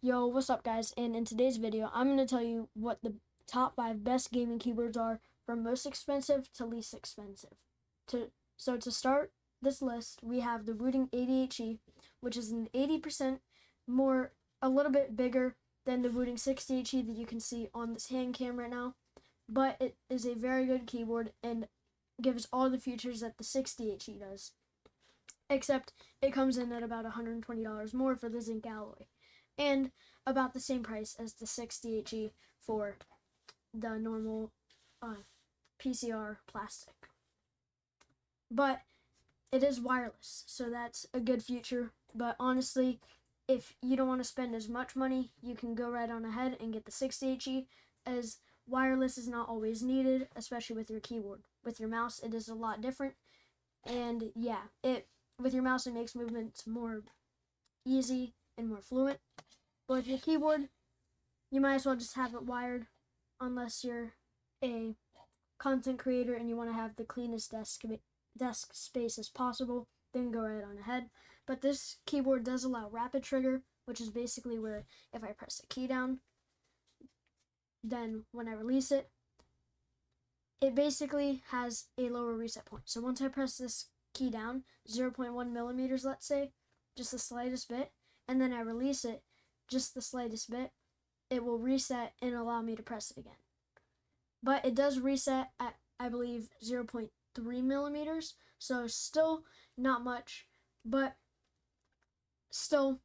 Yo, what's up guys? And in today's video, I'm going to tell you what the top 5 best gaming keyboards are from most expensive to least expensive. To start this list, we have the Rooting 80HE, which is an 80% more, a little bit bigger than the Rooting 60HE that you can see on this hand cam right now. But it is a very good keyboard and gives all the features that the 60HE does. Except it comes in at about $120 more for the zinc alloy, and about the same price as the 60HE for the normal PCR plastic. But it is wireless, so that's a good feature. But honestly, if you don't want to spend as much money, you can go right on ahead and get the 60HE, as wireless is not always needed, especially with your keyboard. With your mouse, it is a lot different. And yeah, with your mouse, it makes movements more easy and more fluent. But with your keyboard, you might as well just have it wired, unless you're a content creator and you want to have the cleanest desk space as possible. Then go right on ahead. But this keyboard does allow rapid trigger, which is basically where if I press a key down, then when I release it, it basically has a lower reset point. So once I press this key down, 0.1 millimeters, let's say, just the slightest bit, and then I release it just the slightest bit, it will reset and allow me to press it again. But it does reset at, I believe, 0.3 millimeters, so still not much, but still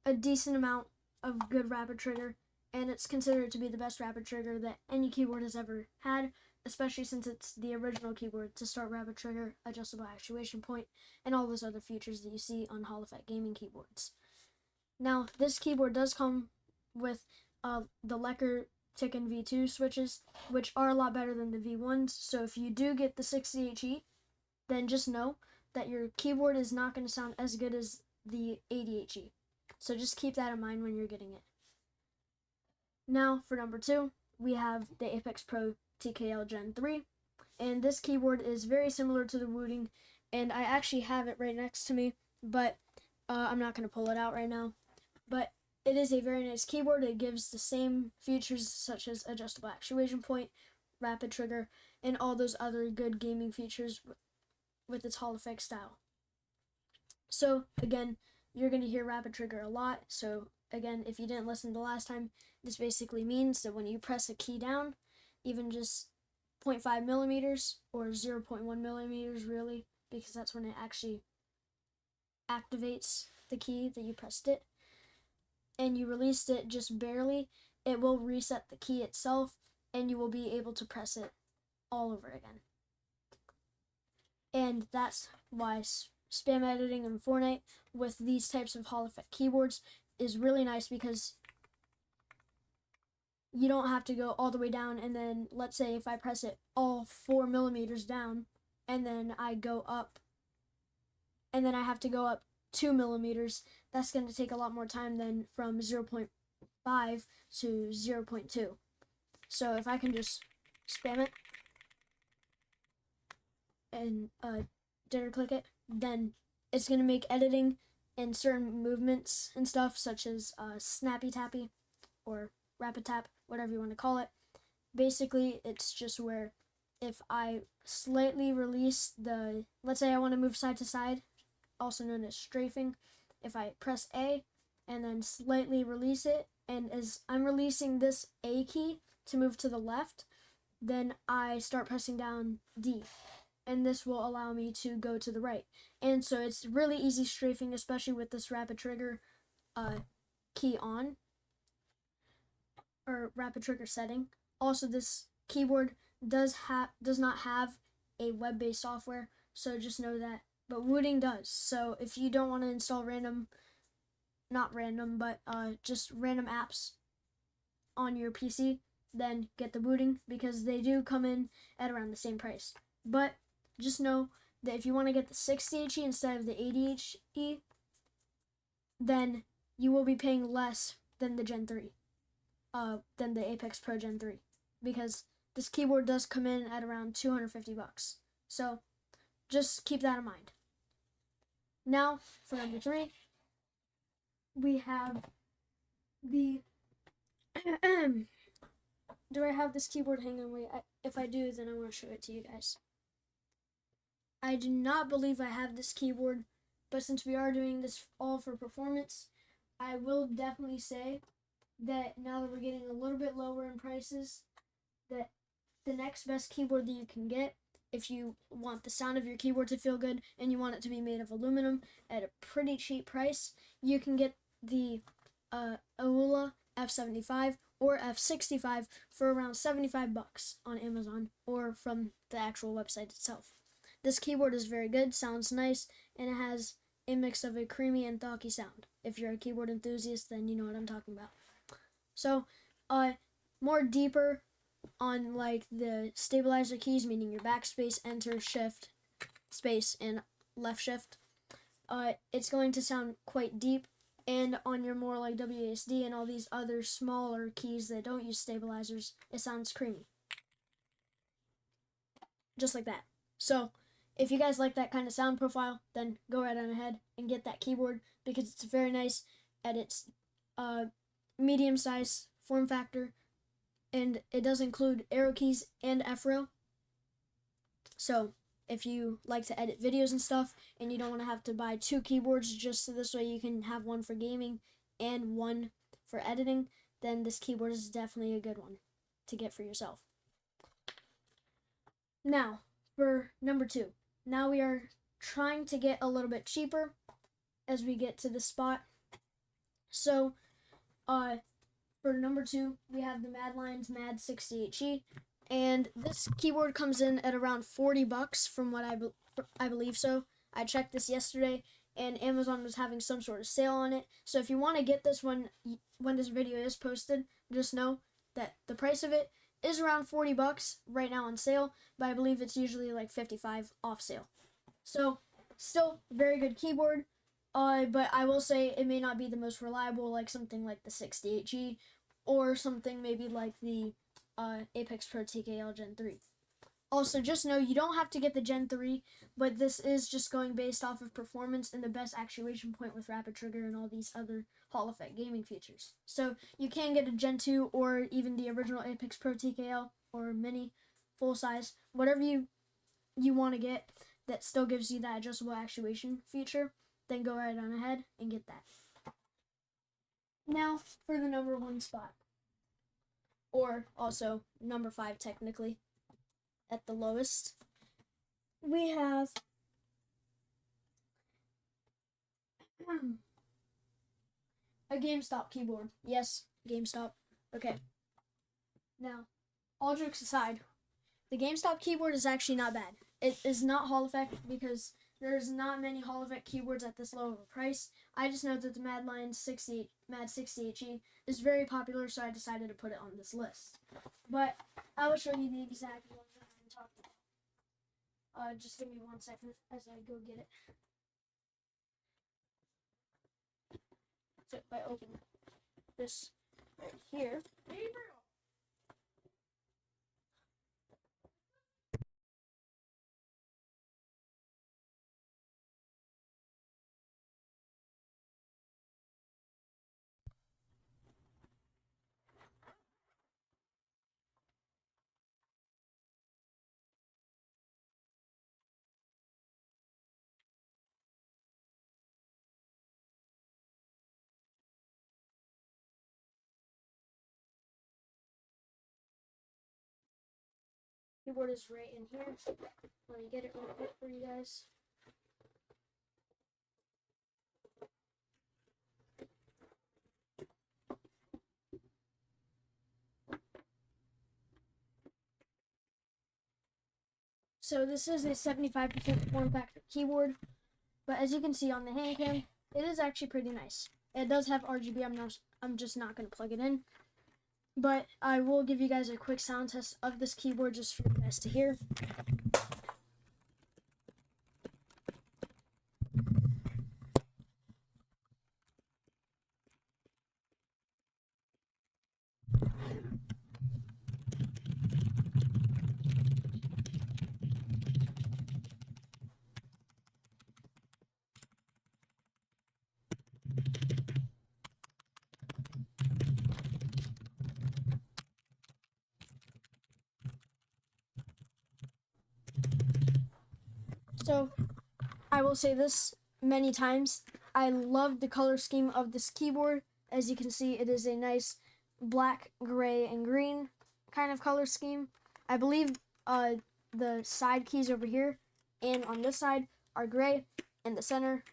a decent amount of good rapid trigger, and it's considered to be the best rapid trigger that any keyboard has ever had, especially since it's the original keyboard to start rapid trigger, adjustable actuation point, and all those other features that you see on Hall Effect gaming keyboards. Now, this keyboard does come with the Lecker Ticken V2 switches, which are a lot better than the V1s, so if you do get the 60HE, then just know that your keyboard is not going to sound as good as the 80HE. So just keep that in mind when you're getting it. Now, for number 2, we have the Apex Pro TKL Gen 3, and this keyboard is very similar to the Rooting, and I actually have it right next to me, but I'm not going to pull it out right now. But it is a very nice keyboard. It gives the same features such as adjustable actuation point, rapid trigger, and all those other good gaming features with its Hall Effect style. So again, you're going to hear rapid trigger a lot. So again, if you didn't listen the last time, this basically means that when you press a key down, even just 0.5 millimeters or 0.1 millimeters really, because that's when it actually activates the key that you pressed it, and you released it just barely, it will reset the key itself and you will be able to press it all over again. And that's why spam editing in Fortnite with these types of Hall Effect keyboards is really nice, because you don't have to go all the way down, and then let's say if I press it all 4 millimeters down and then I go up, and then I have to go up 2 millimeters, that's going to take a lot more time than from 0.5 to 0.2. So if I can just spam it and dinner click it, then it's going to make editing and certain movements and stuff, such as snappy tappy or rapid tap, whatever you want to call it. Basically, it's just where if I slightly release let's say I want to move side to side, also known as strafing, if I press A and then slightly release it, and as I'm releasing this A key to move to the left, then I start pressing down D, and this will allow me to go to the right. And so it's really easy strafing, especially with this rapid trigger key on, or rapid trigger setting. Also, this keyboard does not have a web-based software, so just know that. But Rooting does. So if you don't want to install just random apps on your PC, then get the Rooting, because they do come in at around the same price. But just know that if you want to get the 60HE instead of the 80HE, then you will be paying less than the Gen 3, than the Apex Pro Gen 3, because this keyboard does come in at around $250. So just keep that in mind. Now, for number 3, we have the do I have this keyboard? Hang on, wait. If I do, then I want to show it to you guys. I do not believe I have this keyboard, but since we are doing this all for performance, I will definitely say that now that we're getting a little bit lower in prices, that the next best keyboard that you can get, if you want the sound of your keyboard to feel good and you want it to be made of aluminum at a pretty cheap price, you can get the Aula F75 or F65 for around 75 bucks on Amazon or from the actual website itself. This keyboard is very good, sounds nice, and it has a mix of a creamy and thocky sound. If you're a keyboard enthusiast, then you know what I'm talking about. So, more deeper on like the stabilizer keys, meaning your backspace, enter, shift, space, and left shift, it's going to sound quite deep. And on your more like WASD and all these other smaller keys that don't use stabilizers, it sounds creamy. Just like that. So, if you guys like that kind of sound profile, then go right on ahead and get that keyboard because it's very nice at its medium size form factor, and it does include arrow keys and F-row. So if you like to edit videos and stuff and you don't want to have to buy two keyboards just so this way you can have one for gaming and one for editing, then this keyboard is definitely a good one to get for yourself. Now, for number 2. Now we are trying to get a little bit cheaper as we get to this spot. So, for number 2, we have the Madlines Mad 68G, and this keyboard comes in at around 40 bucks from what I believe so. I checked this yesterday, and Amazon was having some sort of sale on it. So if you want to get this one when this video is posted, just know that the price of it is around 40 bucks right now on sale, but I believe it's usually like 55 off sale. So, still very good keyboard, but I will say it may not be the most reliable, like something like the 68G, or something maybe like the Apex Pro TKL Gen 3. Also, just know you don't have to get the Gen 3, but this is just going based off of performance and the best actuation point with rapid trigger and all these other Hall Effect gaming features. So you can get a Gen 2 or even the original Apex Pro TKL or Mini, full size, whatever you want to get that still gives you that adjustable actuation feature, then go right on ahead and get that. Now for the number 1 spot, or also number 5 technically. At the lowest, we have a GameStop keyboard. Yes, GameStop. Okay. Now, all jokes aside, the GameStop keyboard is actually not bad. It is not Hall Effect because there's not many Hall Effect keyboards at this low of a price. I just know that the Mad 68G is very popular, so I decided to put it on this list. But I will show you the exact one that I'm talking about. Just give me 1 second as I go get it. So if I open this right here, keyboard is right in here. Let me get it real quick for you guys. So this is a 75% form factor keyboard, but as you can see on the hand cam, it is actually pretty nice. It does have RGB. I'm just not going to plug it in, but I will give you guys a quick sound test of this keyboard just for you guys to hear. So I will say this many times. I love the color scheme of this keyboard. As you can see, it is a nice black, gray, and green kind of color scheme. I believe the side keys over here and on this side are gray, and the center,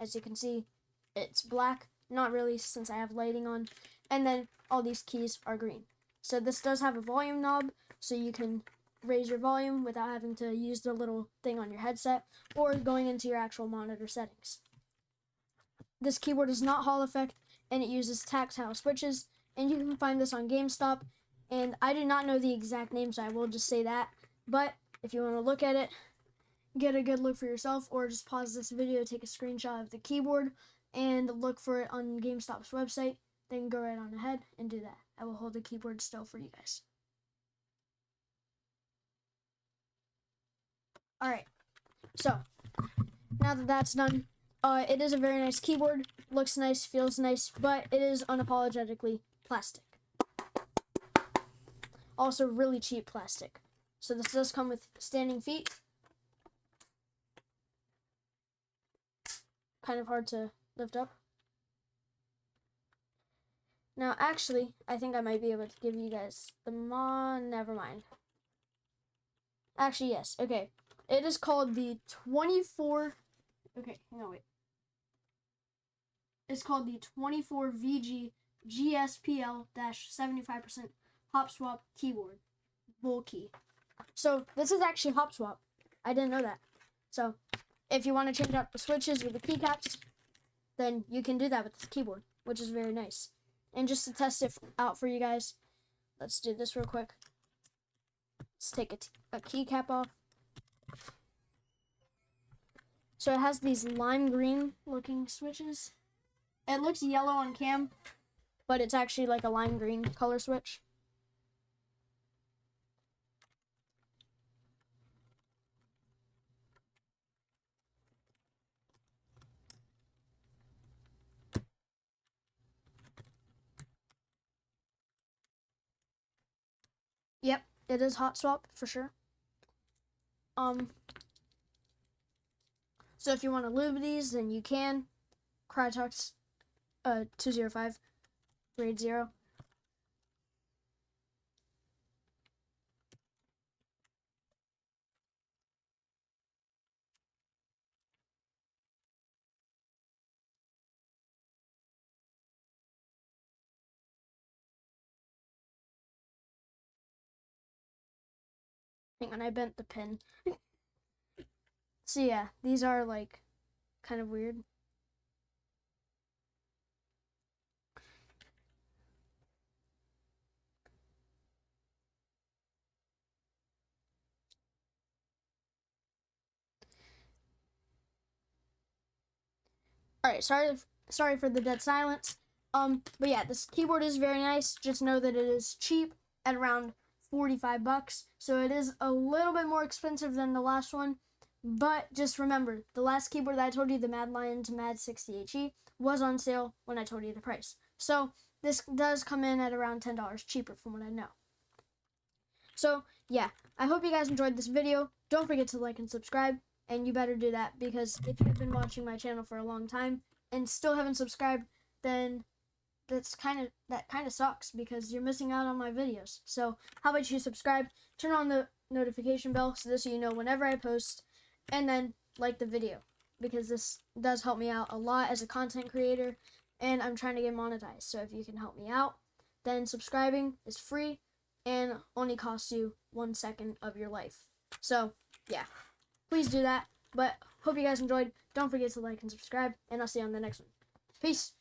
as you can see, it's black. Not really, since I have lighting on. And then all these keys are green. So this does have a volume knob, so you can raise your volume without having to use the little thing on your headset or going into your actual monitor settings. This keyboard is not Hall effect, and it uses tactile switches, and you can find this on GameStop. And I do not know the exact name, so I will just say that. But if you want to look at it, get a good look for yourself, or just pause this video, take a screenshot of the keyboard, and look for it on GameStop's website. Then go right on ahead and do that. I will hold the keyboard still for you guys. Alright, so now that that's done, it is a very nice keyboard. Looks nice, feels nice, but it is unapologetically plastic. Also really cheap plastic. So this does come with standing feet. Kind of hard to lift up. Now actually, I think I might be able to give you guys the never mind. Actually, yes. Okay. It is called the 24... Okay, no, wait. It's called the 24 VG GSPL-75% hop swap keyboard. Bulky. So, this is actually hop swap. I didn't know that. So, if you want to change out the switches with the keycaps, then you can do that with this keyboard, which is very nice. And just to test it out for you guys, let's do this real quick. Let's take a keycap off. So it has these lime green looking switches. It looks yellow on cam, but it's actually like a lime green color switch. Yep, it is hot swap for sure. So if you want to lube these, then you can. Crytox 205 grade 0. Hang on, I bent the pin. So yeah, these are like kind of weird. All right, sorry for the dead silence. But yeah, this keyboard is very nice. Just know that it is cheap at around 45 bucks. So it is a little bit more expensive than the last one. But just remember, the last keyboard that I told you, the Mad Lions Mad 60HE, was on sale when I told you the price. So this does come in at around $10 cheaper from what I know. So yeah, I hope you guys enjoyed this video. Don't forget to like and subscribe. And you better do that, because if you've been watching my channel for a long time and still haven't subscribed, then that kind of sucks, because you're missing out on my videos. So how about you subscribe, turn on the notification bell so you know whenever I post, and then like the video, because this does help me out a lot as a content creator, and I'm trying to get monetized. So if you can help me out, then subscribing is free and only costs you 1 second of your life. So yeah, please do that. But hope you guys enjoyed. Don't forget to like and subscribe, and I'll see you on the next one. Peace.